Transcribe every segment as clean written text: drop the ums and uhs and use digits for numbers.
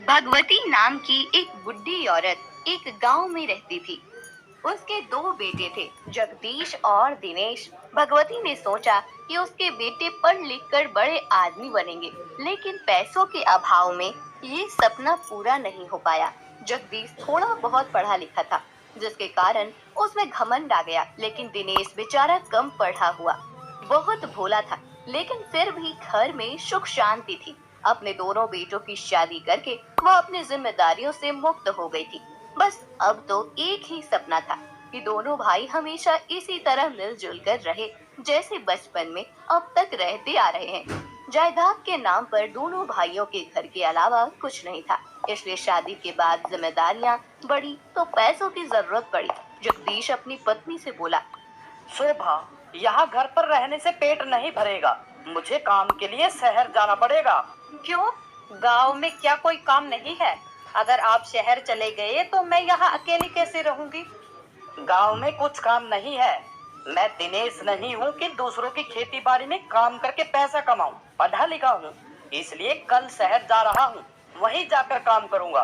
भगवती नाम की एक बुढ़ी औरत एक गांव में रहती थी। उसके दो बेटे थे, जगदीश और दिनेश। भगवती ने सोचा कि उसके बेटे पढ़ लिख कर बड़े आदमी बनेंगे, लेकिन पैसों के अभाव में ये सपना पूरा नहीं हो पाया। जगदीश थोड़ा बहुत पढ़ा लिखा था, जिसके कारण उसमें घमंड आ गया, लेकिन दिनेश बेचारा कम पढ़ा हुआ, बहुत भोला था, लेकिन फिर भी घर में सुख शांति थी। अपने दोनों बेटों की शादी करके वह अपनी जिम्मेदारियों से मुक्त हो गई थी। बस अब तो एक ही सपना था कि दोनों भाई हमेशा इसी तरह मिलजुल कर रहे, जैसे बचपन में अब तक रहते आ रहे हैं। जायदाद के नाम पर दोनों भाइयों के घर के अलावा कुछ नहीं था, इसलिए शादी के बाद जिम्मेदारियां बढ़ी तो पैसों की जरूरत पड़ी। जगदीश अपनी पत्नी से बोला, शोभा, यहाँ घर पर रहने से पेट नहीं भरेगा। मुझे काम के लिए शहर जाना पड़ेगा। क्यों? गांव में क्या कोई काम नहीं है? अगर आप शहर चले गए तो मैं यहाँ अकेली कैसे रहूंगी? गांव में कुछ काम नहीं है। मैं दिनेश नहीं हूँ कि दूसरों की खेती बाड़ी में काम करके पैसा कमाऊं। पढ़ा लिखा हूँ, इसलिए कल शहर जा रहा हूँ, वहीं जाकर काम करूँगा।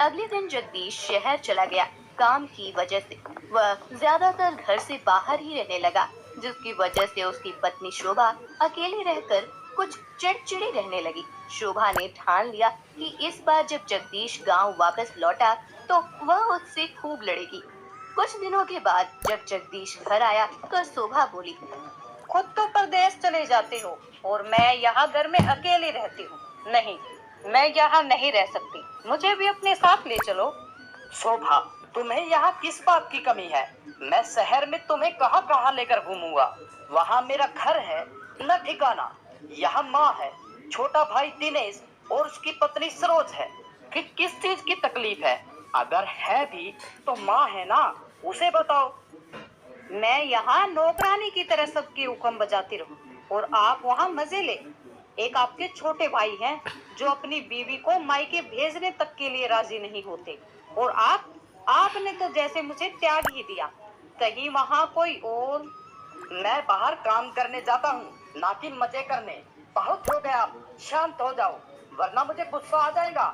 अगले दिन जगदीश शहर चला गया। काम की वजह से वह ज्यादातर घर से बाहर ही रहने लगा, जिसकी वजह से उसकी पत्नी शोभा अकेले रहकर कुछ चिड़चिड़ी रहने लगी। शोभा ने ठान लिया कि इस बार जब जगदीश गांव वापस लौटा तो वह उससे खूब लड़ेगी। कुछ दिनों के बाद जब जगदीश घर आया तो शोभा बोली, खुद तो परदेश चले जाते हो और मैं यहाँ घर में अकेली रहती हूँ। नहीं, मैं यहाँ नहीं रह सकती, मुझे भी अपने साथ ले चलो। शोभा, तुम्हें यहाँ किस बात की कमी है? मैं शहर में तुम्हें कहाँ कहाँ लेकर घूमूंगा। वहाँ मेरा घर है न ठिकाना। यहाँ माँ है, छोटा भाई दिनेश और उसकी पत्नी सरोज है। फिर किस चीज की तकलीफ है? अगर है भी तो माँ है ना, उसे बताओ। मैं यहाँ नौकरानी की तरह सबके हुक्म बजाती रहूं और आप वहाँ मजे ले। एक आपके छोटे भाई हैं जो अपनी बीवी को मायके भेजने तक के लिए राजी नहीं होते, और आपने तो जैसे मुझे त्याग ही दिया। कहीं वहाँ कोई और? मैं बाहर काम करने जाता हूँ, ना कि मजे करने। बहुत हो गया, शांत हो जाओ, वरना मुझे गुस्सा आ जाएगा।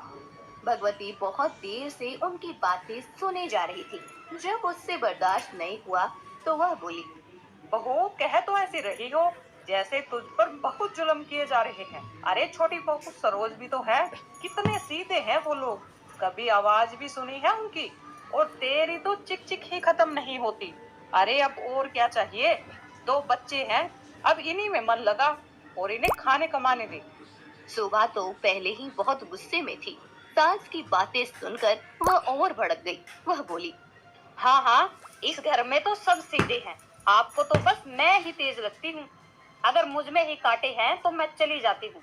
भगवती बहुत देर से उनकी बातें सुने जा रही थी। जब उससे बर्दाश्त नहीं हुआ तो वह बोली, बहू, कह तो ऐसी रही हो जैसे तुझ पर बहुत जुल्म किए जा रहे हैं। अरे छोटी बहू सरोज भी तो है, कितने सीधे हैं वो लोग। कभी आवाज भी सुनी है उनकी? और तेरी तो चिक चिक ही खत्म नहीं होती। अरे अब और क्या चाहिए? दो बच्चे हैं, अब इन्हीं में मन लगा और इन्हें खाने कमाने दे। शोभा तो पहले ही बहुत गुस्से में थी। सास की बातें सुनकर वह और भड़क गई। वह बोली, हाँ हाँ, इस घर में तो सब सीधे हैं, आपको तो बस मैं ही तेज लगती हूँ। अगर मुझ में ही कांटे हैं तो मैं चली जाती हूँ।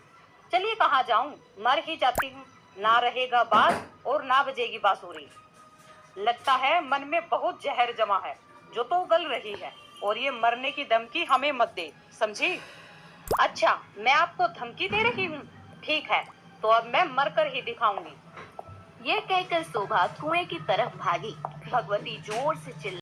चलिए, कहाँ जाऊँ, मर ही जाती हूँ। ना रहेगा बास और ना बजेगी बांसुरी। लगता है मन में बहुत जहर जमा है जो तो उगल रही है, और ये मरने की धमकी हमें मत दे, समझी? अच्छा, मैं आपको धमकी दे रही हूँ? ठीक है, तो अब मैं मरकर ही दिखाऊंगी। यह कहकर शोभा कुएं की तरफ भागी। भगवती जोर से चिल्लाई।